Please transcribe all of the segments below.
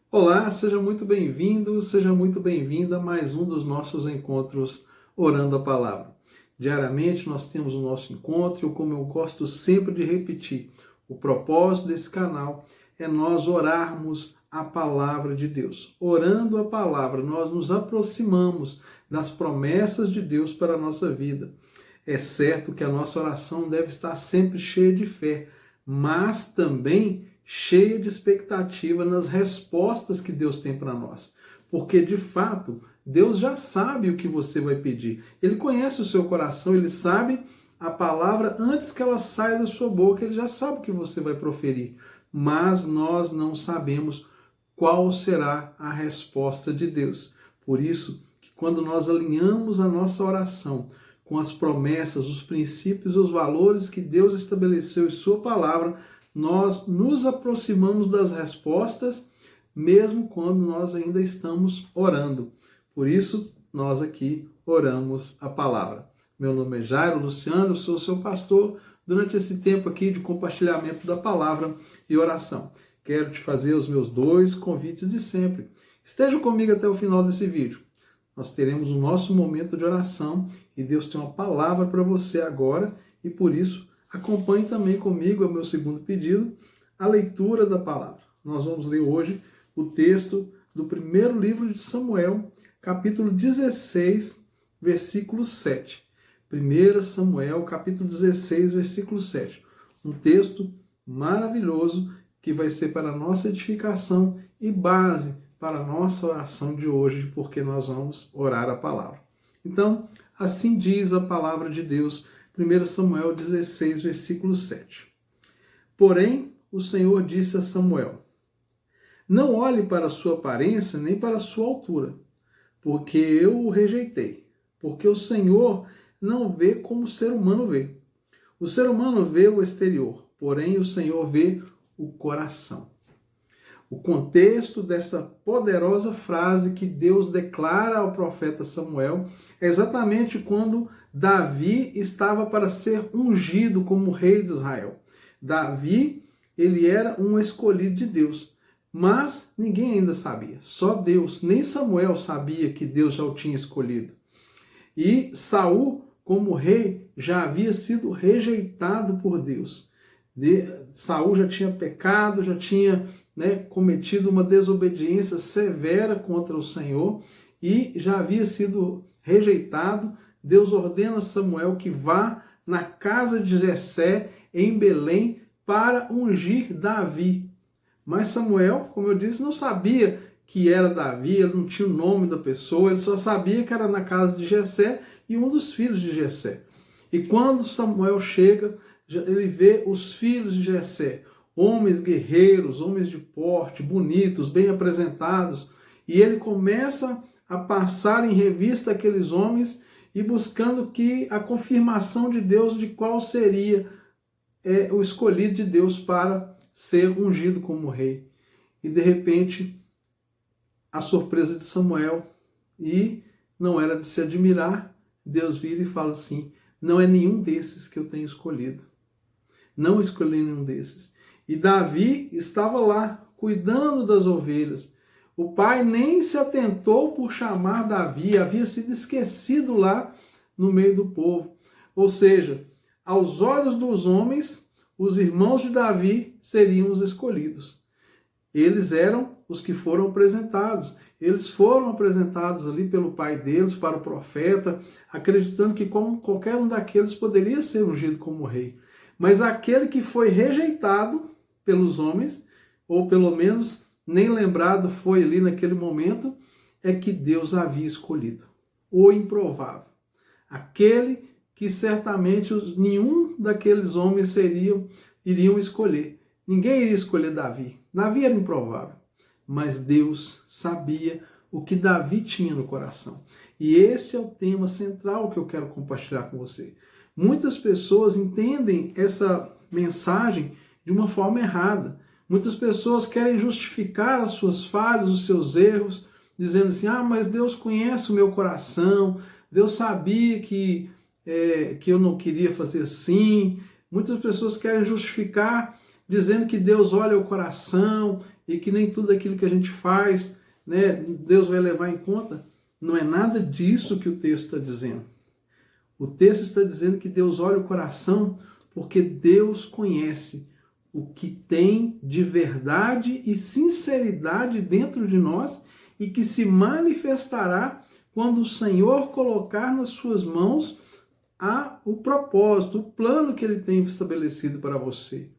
Olá, seja muito bem-vindo, seja muito bem-vinda a mais um dos nossos encontros Orando a Palavra. Diariamente nós temos o nosso encontro e, como eu gosto sempre de repetir, o propósito desse canal é nós orarmos a Palavra de Deus. Orando a Palavra, nós nos aproximamos das promessas de Deus para a nossa vida. É certo que a nossa oração deve estar sempre cheia de fé, mas também cheia de expectativa nas respostas que Deus tem para nós. Porque, de fato, Deus já sabe o que você vai pedir. Ele conhece o seu coração, ele sabe a palavra antes que ela saia da sua boca, ele já sabe o que você vai proferir. Mas nós não sabemos qual será a resposta de Deus. Por isso, que quando nós alinhamos a nossa oração com as promessas, os princípios e os valores que Deus estabeleceu em sua palavra, nós nos aproximamos das respostas, mesmo quando nós ainda estamos orando. Por isso, nós aqui oramos a palavra. Meu nome é Jairo Luciano, eu sou seu pastor durante esse tempo aqui de compartilhamento da palavra e oração. Quero te fazer os meus dois convites de sempre. Esteja comigo até o final desse vídeo. Nós teremos o nosso momento de oração e Deus tem uma palavra para você agora e por isso acompanhe também comigo, é o meu segundo pedido, a leitura da palavra. Nós vamos ler hoje o texto do primeiro livro de Samuel, capítulo 16, versículo 7. 1 Samuel, capítulo 16, versículo 7. Um texto maravilhoso que vai ser para a nossa edificação e base para a nossa oração de hoje, porque nós vamos orar a palavra. Então, assim diz a palavra de Deus, 1 Samuel 16, versículo 7. Porém, o Senhor disse a Samuel: não olhe para a sua aparência nem para a sua altura, porque eu o rejeitei. Porque o Senhor não vê como o ser humano vê. O ser humano vê o exterior, porém o Senhor vê o coração. O contexto dessa poderosa frase que Deus declara ao profeta Samuel é exatamente quando Davi estava para ser ungido como rei de Israel. Davi, ele era um escolhido de Deus, mas ninguém ainda sabia, só Deus, nem Samuel sabia que Deus já o tinha escolhido. E Saul, como rei, já havia sido rejeitado por Deus. Saul já tinha pecado, já tinha cometido uma desobediência severa contra o Senhor e já havia sido rejeitado. Deus ordena a Samuel que vá na casa de Jessé, em Belém, para ungir Davi. Mas Samuel, como eu disse, não sabia que era Davi, ele não tinha o nome da pessoa, ele só sabia que era na casa de Jessé e um dos filhos de Jessé. E quando Samuel chega, ele vê os filhos de Jessé, homens guerreiros, homens de porte, bonitos, bem apresentados, e ele começa a passar em revista aqueles homens e buscando que a confirmação de Deus de qual seria o escolhido de Deus para ser ungido como rei. E de repente, a surpresa de Samuel, e não era de se admirar, Deus vira e fala assim: não é nenhum desses que eu tenho escolhido. Não escolhi nenhum desses. E Davi estava lá, cuidando das ovelhas. O pai nem se atentou por chamar Davi, havia sido esquecido lá no meio do povo. Ou seja, aos olhos dos homens, os irmãos de Davi seriam os escolhidos. Eles eram os que foram apresentados. Eles foram apresentados ali pelo pai deles para o profeta, acreditando que como qualquer um daqueles poderia ser ungido como rei. Mas aquele que foi rejeitado pelos homens, ou pelo menos nem lembrado foi ali naquele momento, é que Deus havia escolhido. O improvável. Aquele que certamente nenhum daqueles homens iriam escolher. Ninguém iria escolher Davi. Davi era improvável. Mas Deus sabia o que Davi tinha no coração. E este é o tema central que eu quero compartilhar com você. Muitas pessoas entendem essa mensagem de uma forma errada. Muitas pessoas querem justificar as suas falhas, os seus erros, dizendo assim: mas Deus conhece o meu coração, Deus sabia que eu não queria fazer assim. Muitas pessoas querem justificar dizendo que Deus olha o coração e que nem tudo aquilo que a gente faz, né, Deus vai levar em conta. Não é nada disso que o texto está dizendo. O texto está dizendo que Deus olha o coração porque Deus conhece o que tem de verdade e sinceridade dentro de nós e que se manifestará quando o Senhor colocar nas suas mãos o propósito, o plano que Ele tem estabelecido para você.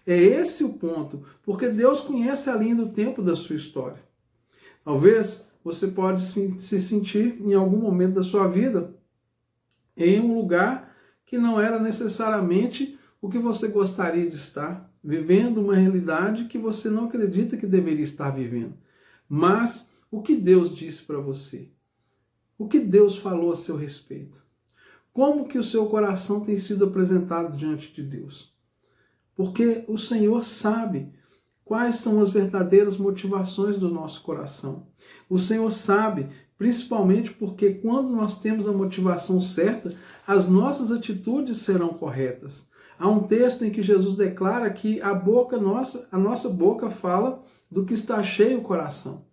É esse o ponto, porque Deus conhece a linha do tempo da sua história. Talvez você pode se sentir em algum momento da sua vida em um lugar que não era necessariamente o que você gostaria de estar, vivendo uma realidade que você não acredita que deveria estar vivendo. Mas o que Deus disse para você? O que Deus falou a seu respeito? Como que o seu coração tem sido apresentado diante de Deus? Porque o Senhor sabe quais são as verdadeiras motivações do nosso coração. O Senhor sabe, principalmente porque quando nós temos a motivação certa, as nossas atitudes serão corretas. Há um texto em que Jesus declara que a nossa boca fala do que está cheio o coração.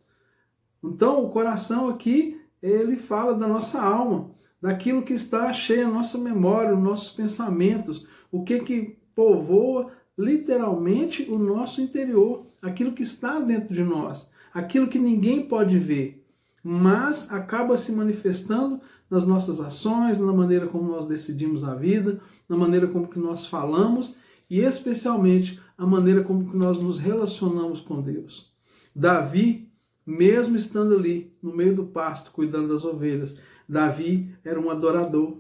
Então, o coração aqui, ele fala da nossa alma, daquilo que está cheio a nossa memória, os nossos pensamentos, o que povoa literalmente o nosso interior, aquilo que está dentro de nós, aquilo que ninguém pode ver, mas acaba se manifestando nas nossas ações, na maneira como nós decidimos a vida, na maneira como que nós falamos e especialmente a maneira como que nós nos relacionamos com Deus. Davi, mesmo estando ali no meio do pasto, cuidando das ovelhas, Davi era um adorador,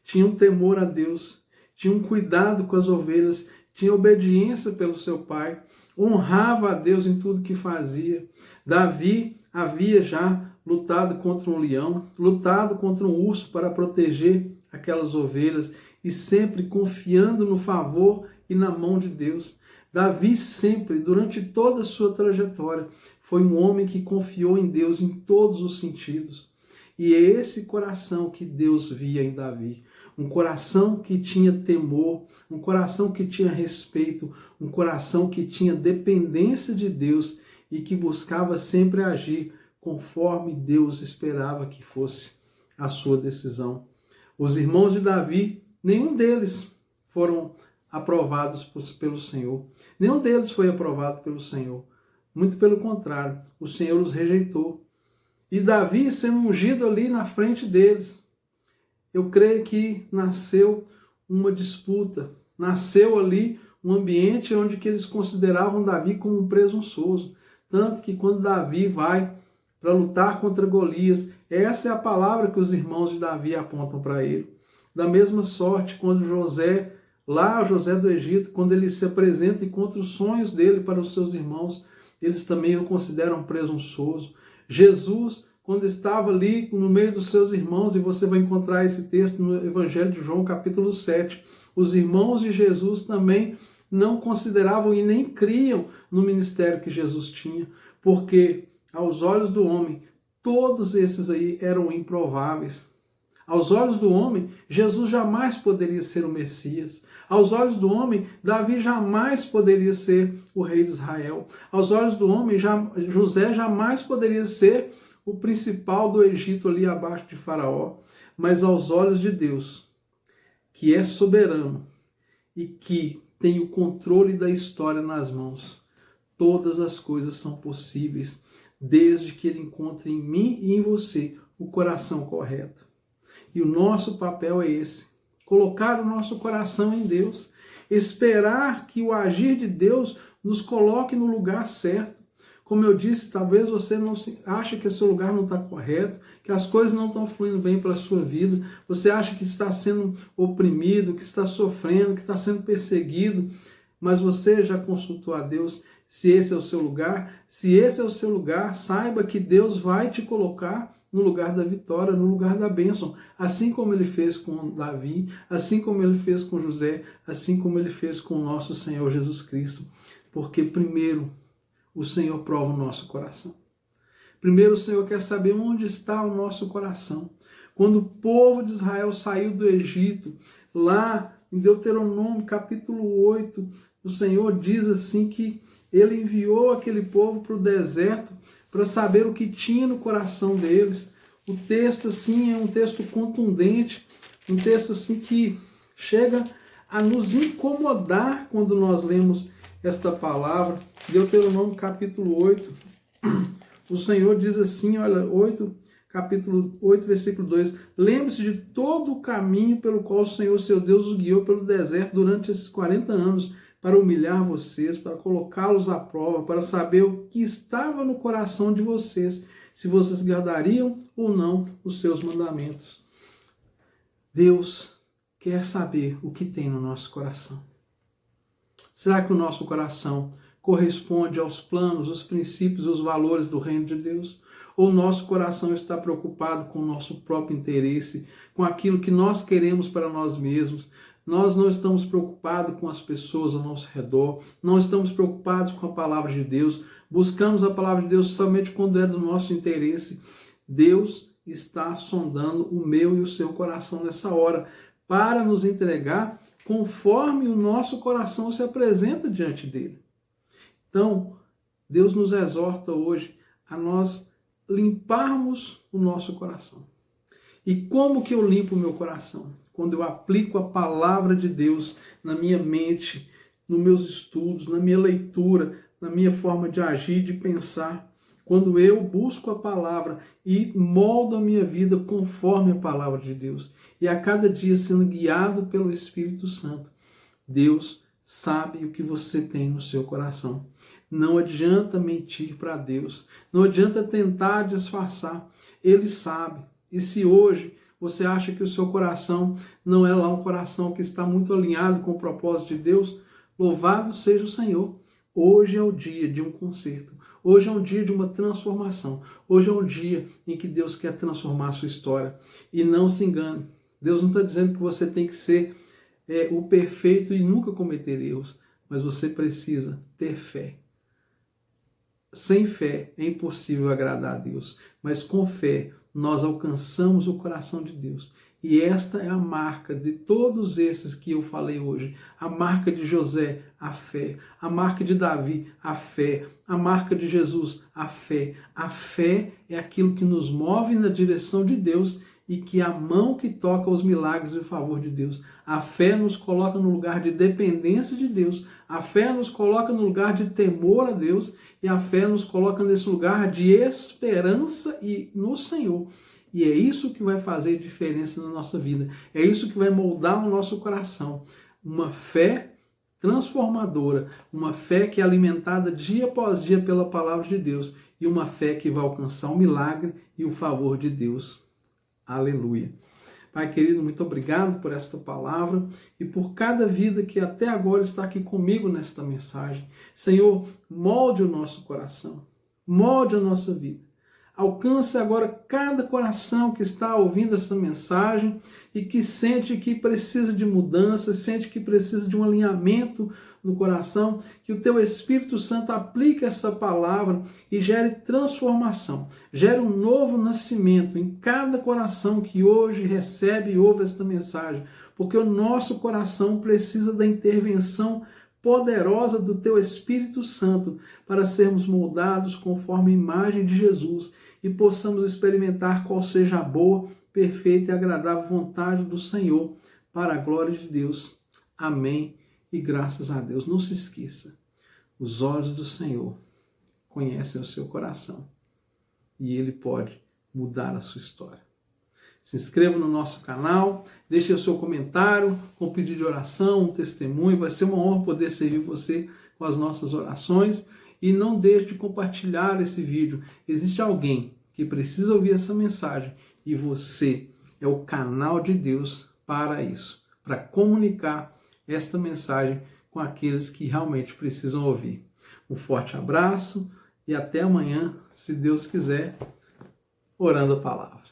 tinha um temor a Deus, tinha um cuidado com as ovelhas, tinha obediência pelo seu pai, honrava a Deus em tudo que fazia. Davi havia já lutado contra um leão, lutado contra um urso para proteger aquelas ovelhas e sempre confiando no favor e na mão de Deus. Davi sempre, durante toda a sua trajetória, foi um homem que confiou em Deus em todos os sentidos. E é esse coração que Deus via em Davi. Um coração que tinha temor, um coração que tinha respeito, um coração que tinha dependência de Deus e que buscava sempre agir conforme Deus esperava que fosse a sua decisão. Os irmãos de Davi, nenhum deles foram aprovados pelo Senhor. Nenhum deles foi aprovado pelo Senhor. Muito pelo contrário, o Senhor os rejeitou. E Davi sendo ungido ali na frente deles, eu creio que nasceu uma disputa, nasceu ali um ambiente onde que eles consideravam Davi como um presunçoso. Tanto que quando Davi vai para lutar contra Golias, essa é a palavra que os irmãos de Davi apontam para ele. Da mesma sorte, quando José do Egito, quando ele se apresenta e conta os sonhos dele para os seus irmãos, eles também o consideram presunçoso. Jesus, quando estava ali no meio dos seus irmãos, e você vai encontrar esse texto no Evangelho de João, capítulo 7, os irmãos de Jesus também não consideravam e nem criam no ministério que Jesus tinha, porque aos olhos do homem, todos esses aí eram improváveis. Aos olhos do homem, Jesus jamais poderia ser o Messias. Aos olhos do homem, Davi jamais poderia ser o rei de Israel. Aos olhos do homem, José jamais poderia ser o principal do Egito ali abaixo de Faraó. Mas aos olhos de Deus, que é soberano e que tem o controle da história nas mãos, todas as coisas são possíveis, desde que Ele encontre em mim e em você o coração correto. E o nosso papel é esse, colocar o nosso coração em Deus, esperar que o agir de Deus nos coloque no lugar certo. Como eu disse, talvez você não ache que o seu lugar não está correto, que as coisas não estão fluindo bem para a sua vida, você acha que está sendo oprimido, que está sofrendo, que está sendo perseguido, mas você já consultou a Deus se esse é o seu lugar? Se esse é o seu lugar, saiba que Deus vai te colocar no lugar da vitória, no lugar da bênção, assim como Ele fez com Davi, assim como Ele fez com José, assim como Ele fez com o nosso Senhor Jesus Cristo. Porque primeiro o Senhor prova o nosso coração. Primeiro o Senhor quer saber onde está o nosso coração. Quando o povo de Israel saiu do Egito, lá em Deuteronômio capítulo 8, o Senhor diz assim que Ele enviou aquele povo para o deserto para saber o que tinha no coração deles. O texto, assim, é um texto contundente, um texto, assim, que chega a nos incomodar quando nós lemos esta palavra. Deuteronômio capítulo 8, o Senhor diz assim, olha, capítulo 8, versículo 2, lembre-se de todo o caminho pelo qual o Senhor, seu Deus, os guiou pelo deserto durante esses 40 anos, para humilhar vocês, para colocá-los à prova, para saber o que estava no coração de vocês, se vocês guardariam ou não os seus mandamentos. Deus quer saber o que tem no nosso coração. Será que o nosso coração corresponde aos planos, os princípios e os valores do reino de Deus? Ou o nosso coração está preocupado com o nosso próprio interesse, com aquilo que nós queremos para nós mesmos? Nós não estamos preocupados com as pessoas ao nosso redor, não estamos preocupados com a palavra de Deus, buscamos a palavra de Deus somente quando é do nosso interesse. Deus está sondando o meu e o seu coração nessa hora, para nos entregar conforme o nosso coração se apresenta diante dele. Então, Deus nos exorta hoje a nós limparmos o nosso coração. E como que eu limpo o meu coração? Quando eu aplico a palavra de Deus na minha mente, nos meus estudos, na minha leitura, na minha forma de agir, de pensar. Quando eu busco a palavra e moldo a minha vida conforme a palavra de Deus. E a cada dia sendo guiado pelo Espírito Santo. Deus sabe o que você tem no seu coração. Não adianta mentir para Deus. Não adianta tentar disfarçar. Ele sabe. E se hoje você acha que o seu coração não é lá um coração que está muito alinhado com o propósito de Deus, louvado seja o Senhor. Hoje é o dia de um conserto. Hoje é um dia de uma transformação. Hoje é um dia em que Deus quer transformar a sua história. E não se engane. Deus não está dizendo que você tem que ser o perfeito e nunca cometer erros. Mas você precisa ter fé. Sem fé é impossível agradar a Deus. Mas com fé nós alcançamos o coração de Deus. E esta é a marca de todos esses que eu falei hoje. A marca de José, a fé. A marca de Davi, a fé. A marca de Jesus, a fé. A fé é aquilo que nos move na direção de Deus e que é a mão que toca os milagres e o favor de Deus. A fé nos coloca no lugar de dependência de Deus. A fé nos coloca no lugar de temor a Deus. E a fé nos coloca nesse lugar de esperança no Senhor. E é isso que vai fazer diferença na nossa vida. É isso que vai moldar o nosso coração. Uma fé transformadora. Uma fé que é alimentada dia após dia pela palavra de Deus. E uma fé que vai alcançar o milagre e o favor de Deus. Aleluia. Pai querido, muito obrigado por esta palavra e por cada vida que até agora está aqui comigo nesta mensagem. Senhor, molde o nosso coração, molde a nossa vida. Alcance agora cada coração que está ouvindo essa mensagem e que sente que precisa de mudança, sente que precisa de um alinhamento no coração, que o teu Espírito Santo aplique essa palavra e gere transformação, gere um novo nascimento em cada coração que hoje recebe e ouve esta mensagem, porque o nosso coração precisa da intervenção poderosa do teu Espírito Santo para sermos moldados conforme a imagem de Jesus e possamos experimentar qual seja a boa, perfeita e agradável vontade do Senhor para a glória de Deus. Amém. E graças a Deus, não se esqueça, os olhos do Senhor conhecem o seu coração e Ele pode mudar a sua história. Se inscreva no nosso canal, deixe o seu comentário com pedido de oração, um testemunho, vai ser uma honra poder servir você com as nossas orações e não deixe de compartilhar esse vídeo. Existe alguém que precisa ouvir essa mensagem e você é o canal de Deus para isso, para comunicar esta mensagem com aqueles que realmente precisam ouvir. Um forte abraço e até amanhã, se Deus quiser, orando a palavra.